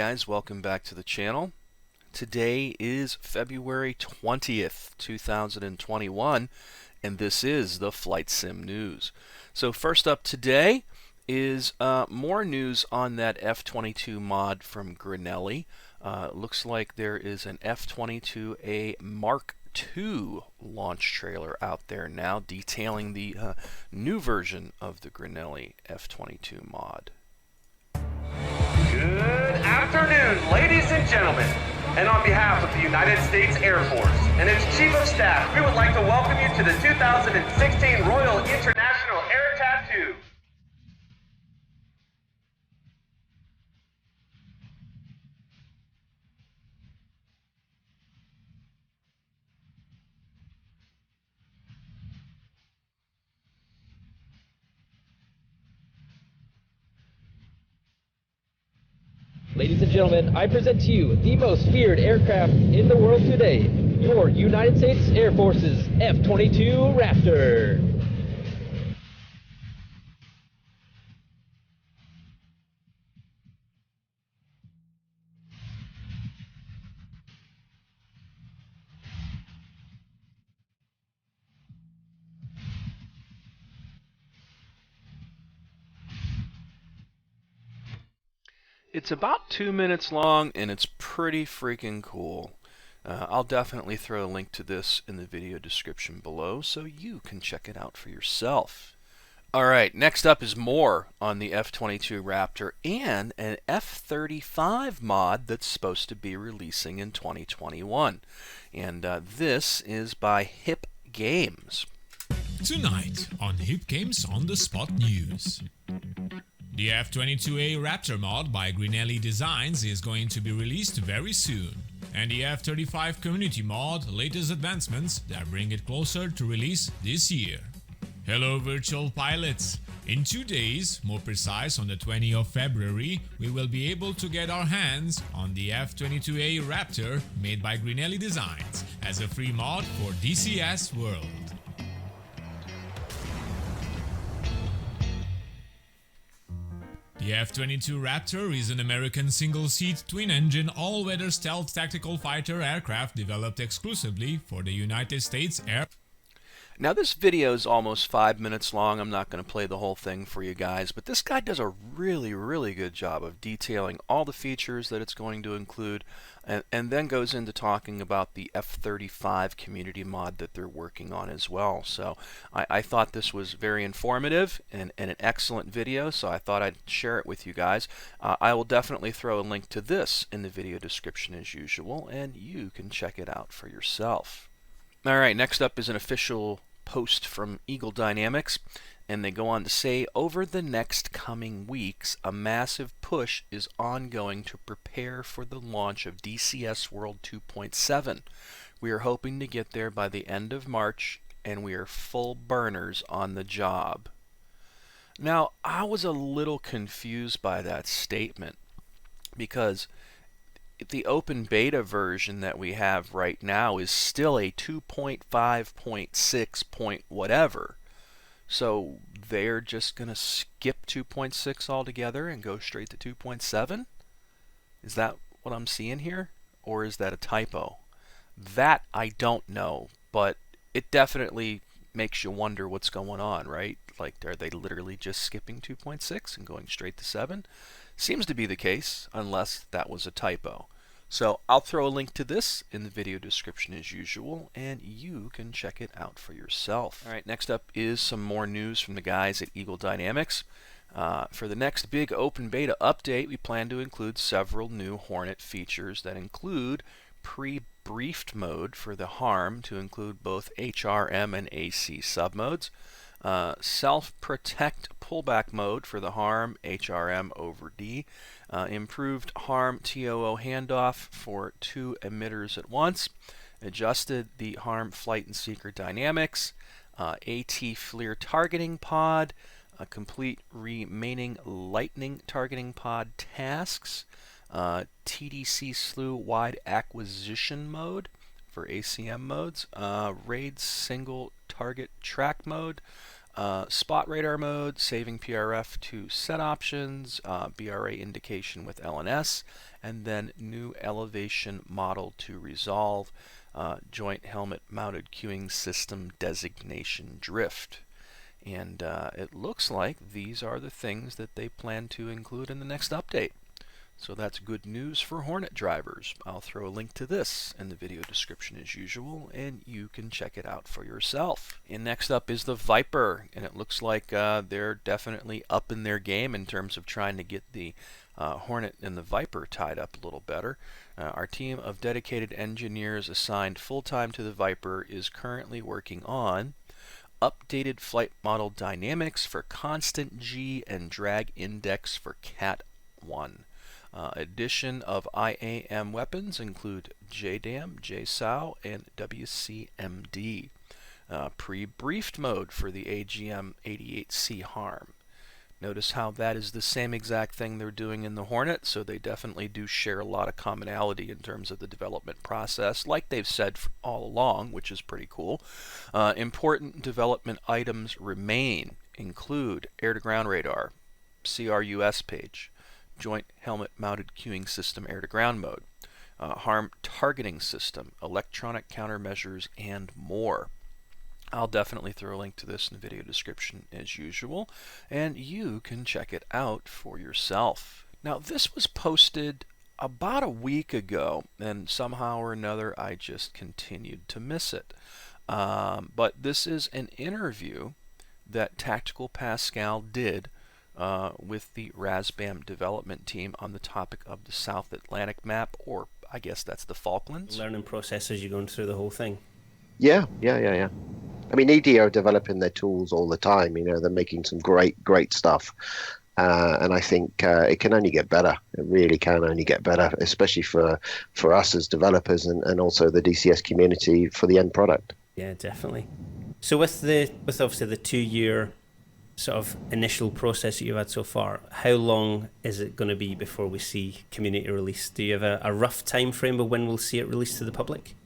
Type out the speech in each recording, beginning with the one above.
guys, welcome back to the channel. Today is February 20th, 2021, and this is the Flight Sim News. So first up today is more news on that F-22 mod from Grinelli. Looks like there is an F-22A Mark II launch trailer out there now detailing the new version of the Grinelli F-22 mod. Good afternoon, ladies and gentlemen. And on behalf of the United States Air Force and its Chief of Staff, we would like to welcome you to the 2016 Royal International Air Tattoo. Ladies and gentlemen, I present to you the most feared aircraft in the world today, your United States Air Force's F-22 Raptor. It's about 2 minutes long, and it's pretty freaking cool. I'll definitely throw a link to this in the video description below so you can check it out for yourself. Alright, next up is more on the F-22 Raptor and an F-35 mod that's supposed to be releasing in 2021. And this is by Hip Games. Tonight on Hip Games on the Spot News. The F-22A Raptor mod by Grinelli Designs is going to be released very soon, and the F-35 community mod latest advancements that bring it closer to release this year. Hello virtual pilots! In 2 days, more precise on the 20th of February, we will be able to get our hands on the F-22A Raptor made by Grinelli Designs as a free mod for DCS World. The F-22 Raptor is an American single-seat, twin-engine, all-weather stealth tactical fighter aircraft developed exclusively for the United States Air Force. Now this video is almost 5 minutes long. I'm not going to play the whole thing for you guys, but this guy does a really good job of detailing all the features that it's going to include, and then goes into talking about the F-35 community mod that they're working on as well. So I thought this was very informative and an excellent video, so I thought I'd share it with you guys. I will definitely throw a link to this in the video description as usual, and you can check it out for yourself. Alright, next up is an official post from Eagle Dynamics, and they go on to say, over the next coming weeks, a massive push is ongoing to prepare for the launch of DCS World 2.7. We are hoping to get there by the end of March, and we are full burners on the job. Now, I was a little confused by that statement, because the open beta version that we have right now is still a 2.5.6 point whatever. So they're just going to skip 2.6 altogether and go straight to 2.7? Is that what I'm seeing here? Or is that a typo? That I don't know, but it definitely makes you wonder what's going on, right? Like, are they literally just skipping 2.6 and going straight to 7? Seems to be the case, unless that was a typo. So I'll throw a link to this in the video description as usual, and you can check it out for yourself. Alright, next up is some more news from the guys at Eagle Dynamics. For the next big open beta update, we plan to include several new Hornet features that include pre-briefed mode for the HARM to include both HRM and AC submodes, self-protect pullback mode for the HARM, HRM over D, improved HARM TOO handoff for 2 emitters at once, adjusted the HARM flight and seeker dynamics, AT FLIR targeting pod, complete remaining lightning targeting pod tasks, TDC slew wide acquisition mode for ACM modes, RAID single target track mode, spot radar mode, saving PRF to set options, BRA indication with LNS, and then new elevation model to resolve, joint helmet mounted cueing system designation drift. And it looks like these are the things that they plan to include in the next update. So that's good news for Hornet drivers. I'll throw a link to this in the video description as usual, and you can check it out for yourself. And next up is the Viper, and it looks like they're definitely up in their game in terms of trying to get the Hornet and the Viper tied up a little better. Our team of dedicated engineers assigned full-time to the Viper is currently working on updated flight model dynamics for constant G and drag index for Cat 1. Addition of IAM weapons include JDAM, JSOW, and WCMD. Pre-briefed mode for the AGM-88C harm. Notice how that is the same exact thing they're doing in the Hornet, so they definitely do share a lot of commonality in terms of the development process, like they've said all along, which is pretty cool. Important development items remain, include air-to-ground radar, CRUS page, joint helmet mounted cueing system air-to-ground mode, harm targeting system, electronic countermeasures, and more. I'll definitely throw a link to this in the video description as usual, and you can check it out for yourself. Now, this was posted about a week ago, and somehow or another I just continued to miss it. But this is an interview that Tactical Pascale did with the Razbam development team on the topic of the South Atlantic map, or I guess that's the Falklands. Learning process as you're going through the whole thing. Yeah. I mean, ED are developing their tools all the time. You know, they're making some great stuff. And I think it can only get better. It really can only get better, especially for us as developers and also the DCS community for the end product. Yeah, definitely. So with obviously the 2-year sort of initial process that you've had so far, how long is it going to be before we see community release? Do you have a rough time frame of when we'll see it released to the public?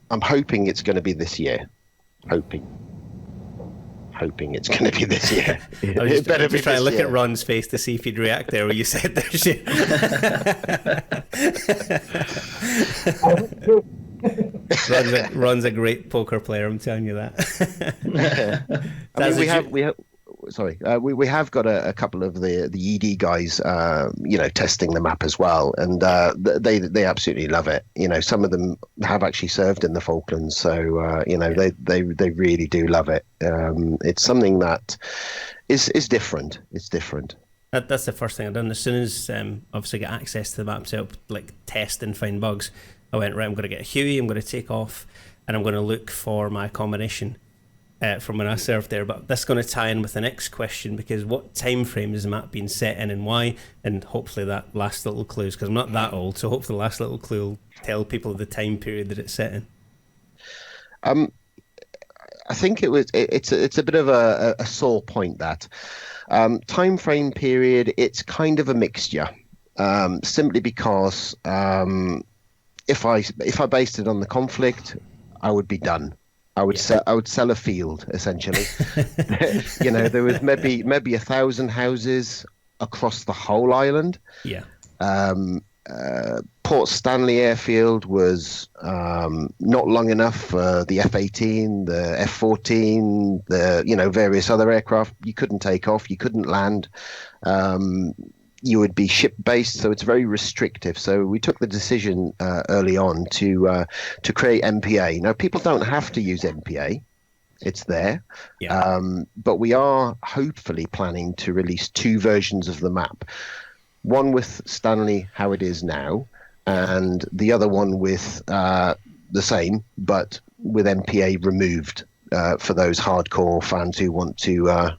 I'm hoping it's going to be this year. Hoping it's going to be this year. I was just trying to look at Ron's face to see if he'd react there when you said this year. Ron's a great poker player, I'm telling you that. I mean, we have got a couple of the ED guys, testing the map as well, and they absolutely love it. You know, some of them have actually served in the Falklands, so they really do love it. It's something that is different. It's different. That's the first thing I've done. As soon as obviously get access to the map to help test and find bugs, I went, right, I'm going to get a Huey, I'm going to take off, and I'm going to look for my accommodation from when I served there. But that's going to tie in with the next question, because what time frame is the map being set in and why? And hopefully that last little clue, because I'm not that old, so hopefully the last little clue will tell people the time period that it's set in. I think it's a bit of a sore point, that time frame period. It's kind of a mixture, simply because if I based it on the conflict, I would be done. I would sell a field, essentially. There was maybe 1,000 houses across the whole island. Yeah. Port Stanley Airfield was not long enough for the F-18, the F-14, the various other aircraft. You couldn't take off, you couldn't land. You would be ship-based, so it's very restrictive. So we took the decision early on to create MkII. Now, people don't have to use MkII. It's there. Yeah. But we are hopefully planning to release 2 versions of the map. One with Stanley, how it is now, and the other one with the same, but with MkII removed for those hardcore fans who want to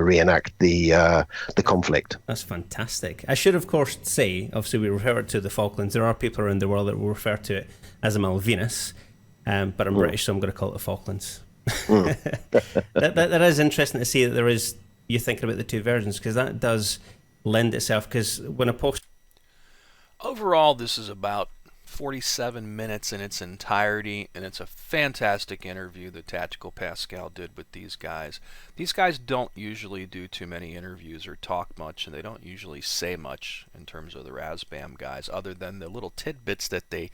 reenact the conflict. That's fantastic. I should, of course, say, obviously we refer to the Falklands. There are people around the world that will refer to it as a Malvinas, but I'm British, so I'm going to call it the Falklands. That is interesting to see that you're thinking about the 2 versions, because that does lend itself, because when I post... Overall, this is about 47 minutes in its entirety, and it's a fantastic interview that Tactical Pascale did with these guys. These guys don't usually do too many interviews or talk much, and they don't usually say much in terms of the Razbam guys, other than the little tidbits that the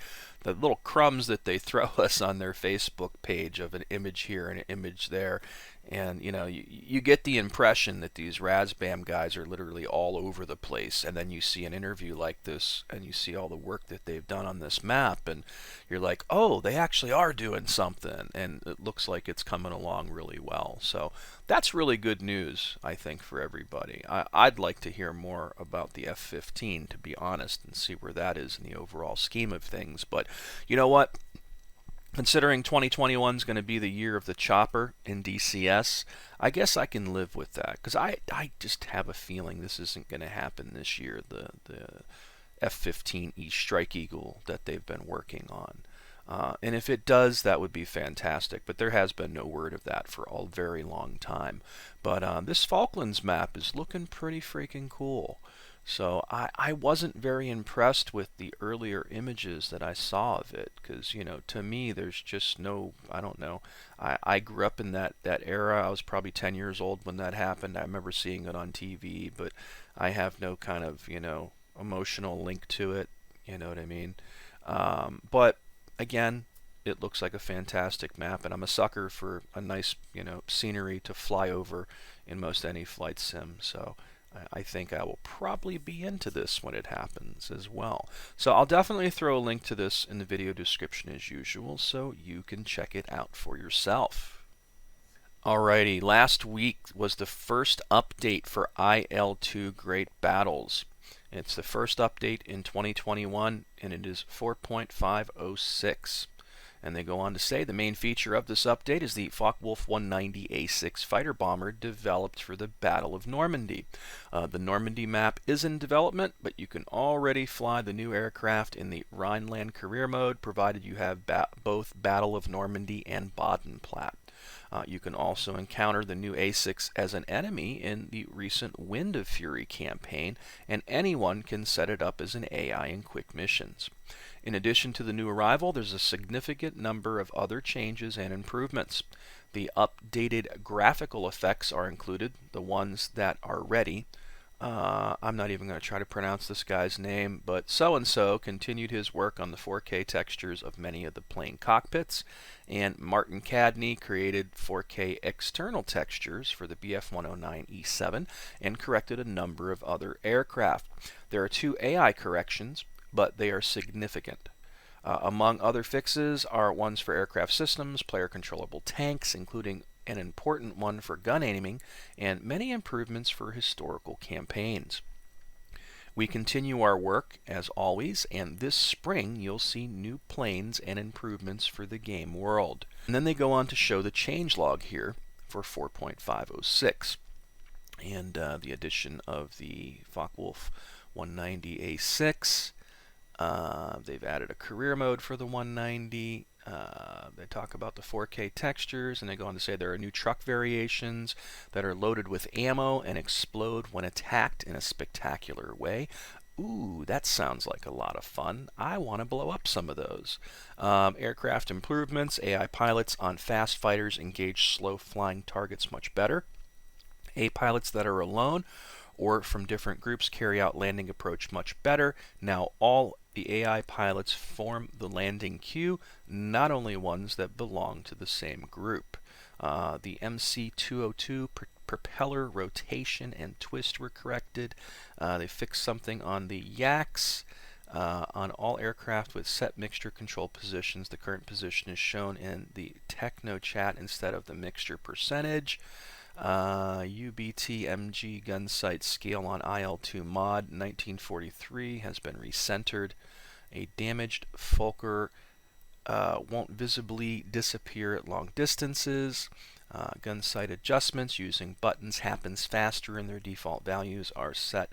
little crumbs that they throw us on their Facebook page of an image here and an image there. And, you know, you get the impression that these Razbam guys are literally all over the place. And then you see an interview like this, and you see all the work that they've done on this map, and you're like, oh, they actually are doing something. And it looks like it's coming along really well. So that's really good news, I think, for everybody. I'd like to hear more about the F-15, to be honest, and see where that is in the overall scheme of things. But you know what? Considering 2021 is going to be the year of the chopper in DCS, I guess I can live with that, because I just have a feeling this isn't going to happen this year, the F-15E Strike Eagle that they've been working on. And if it does, that would be fantastic, but there has been no word of that for a very long time. But this Falklands map is looking pretty freaking cool. So I wasn't very impressed with the earlier images that I saw of it, because, you know, to me there's just no, I don't know, I grew up in that era. I was probably 10 years old when that happened. I remember seeing it on TV, but I have no kind of, you know, emotional link to it, you know what I mean? But again, it looks like a fantastic map, and I'm a sucker for a nice, you know, scenery to fly over in most any flight sim, so I think I will probably be into this when it happens as well. So I'll definitely throw a link to this in the video description as usual, so you can check it out for yourself. Alrighty, last week was the first update for IL-2 Great Battles. It's the first update in 2021, and it is 4.506. And they go on to say the main feature of this update is the Focke-Wulf 190 A-6 fighter bomber developed for the Battle of Normandy. The Normandy map is in development, but you can already fly the new aircraft in the Rhineland career mode, provided you have both Battle of Normandy and Bodenplatte. You can also encounter the new A-6 as an enemy in the recent Wind of Fury campaign, and anyone can set it up as an AI in quick missions. In addition to the new arrival, there's a significant number of other changes and improvements. The updated graphical effects are included, the ones that are ready. I'm not even going to try to pronounce this guy's name, but so-and-so continued his work on the 4K textures of many of the plane cockpits, and Martin Cadney created 4K external textures for the BF-109E7 and corrected a number of other aircraft. There are 2 AI corrections, but they are significant. Among other fixes are ones for aircraft systems, player-controllable tanks, including an important one for gun aiming, and many improvements for historical campaigns. We continue our work, as always, and this spring you'll see new planes and improvements for the game world. And then they go on to show the changelog here for 4.506, and the addition of the Focke-Wulf 190 A6. They've added a career mode for the 190. They talk about the 4K textures, and they go on to say there are new truck variations that are loaded with ammo and explode when attacked in a spectacular way. Ooh, that sounds like a lot of fun. I want to blow up some of those. Aircraft improvements. AI pilots on fast fighters engage slow-flying targets much better. A-pilots that are alone or from different groups carry out landing approach much better. Now all the AI pilots form the landing queue, not only ones that belong to the same group. The MC-202 propeller rotation and twist were corrected. They fixed something on the yaks. On all aircraft with set mixture control positions, the current position is shown in the techno chat instead of the mixture percentage. UBT-MG gun sight scale on IL-2 mod 1943 has been recentered. A damaged Fokker won't visibly disappear at long distances. Gun sight adjustments using buttons happens faster, and their default values are set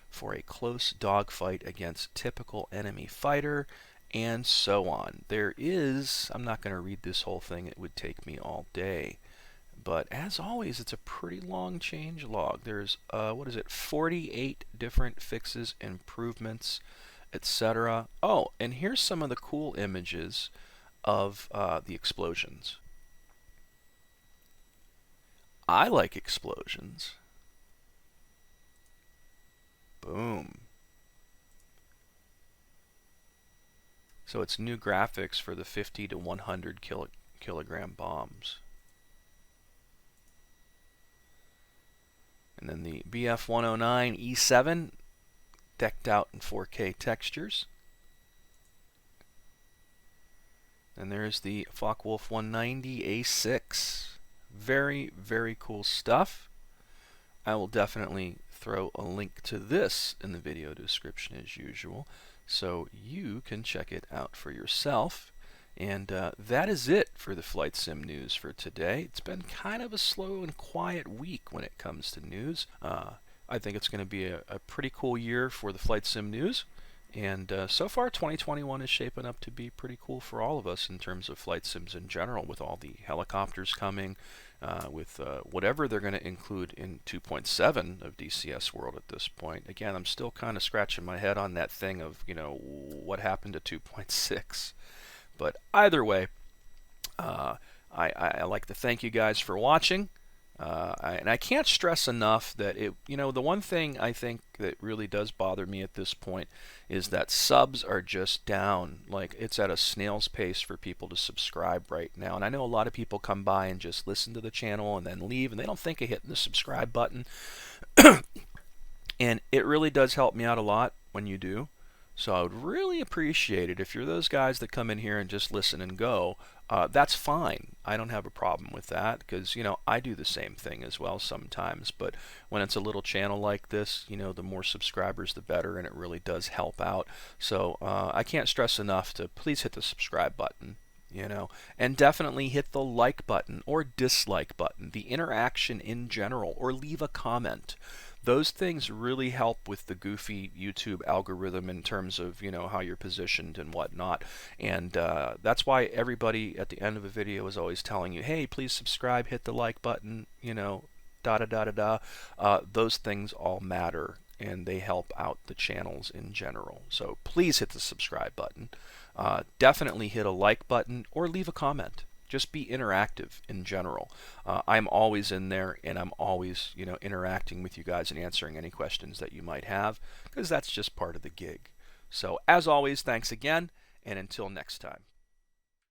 for a close dogfight against typical enemy fighter, and so on. There is, I'm not going to read this whole thing, it would take me all day. But as always, it's a pretty long change log. There's, 48 different fixes, improvements, etc. Oh, and here's some of the cool images of the explosions. I like explosions. Boom. So it's new graphics for the 50 to 100 kilogram bombs. And then the BF-109 E7 decked out in 4K textures. And there's the Focke-Wulf 190 A-6. Very, very cool stuff. I will definitely throw a link to this in the video description as usual, so you can check it out for yourself. And that is it for the Flight Sim news for today. It's been kind of a slow and quiet week when it comes to news. I think it's going to be a pretty cool year for the Flight Sim news. And so far, 2021 is shaping up to be pretty cool for all of us in terms of flight sims in general, with all the helicopters coming, with whatever they're going to include in 2.7 of DCS World at this point. Again, I'm still kind of scratching my head on that thing of, what happened to 2.6. But either way, I like to thank you guys for watching. And I can't stress enough that the one thing I think that really does bother me at this point is that subs are just down. Like, it's at a snail's pace for people to subscribe right now. And I know a lot of people come by and just listen to the channel and then leave, and they don't think of hitting the subscribe button. And it really does help me out a lot when you do. So I would really appreciate it if you're those guys that come in here and just listen and go. That's fine. I don't have a problem with that, because I do the same thing as well sometimes. But when it's a little channel like this, the more subscribers the better, and it really does help out. So I can't stress enough to please hit the subscribe button. And definitely hit the like button or dislike button, the interaction in general, or leave a comment. Those things really help with the goofy YouTube algorithm in terms of, how you're positioned and whatnot. And that's why everybody at the end of a video is always telling you, hey, please subscribe, hit the like button, those things all matter, and they help out the channels in general. So please hit the subscribe button. Definitely hit a like button or leave a comment. Just be interactive in general. I'm always in there, and I'm always, interacting with you guys and answering any questions that you might have, because that's just part of the gig. So as always, thanks again, and until next time.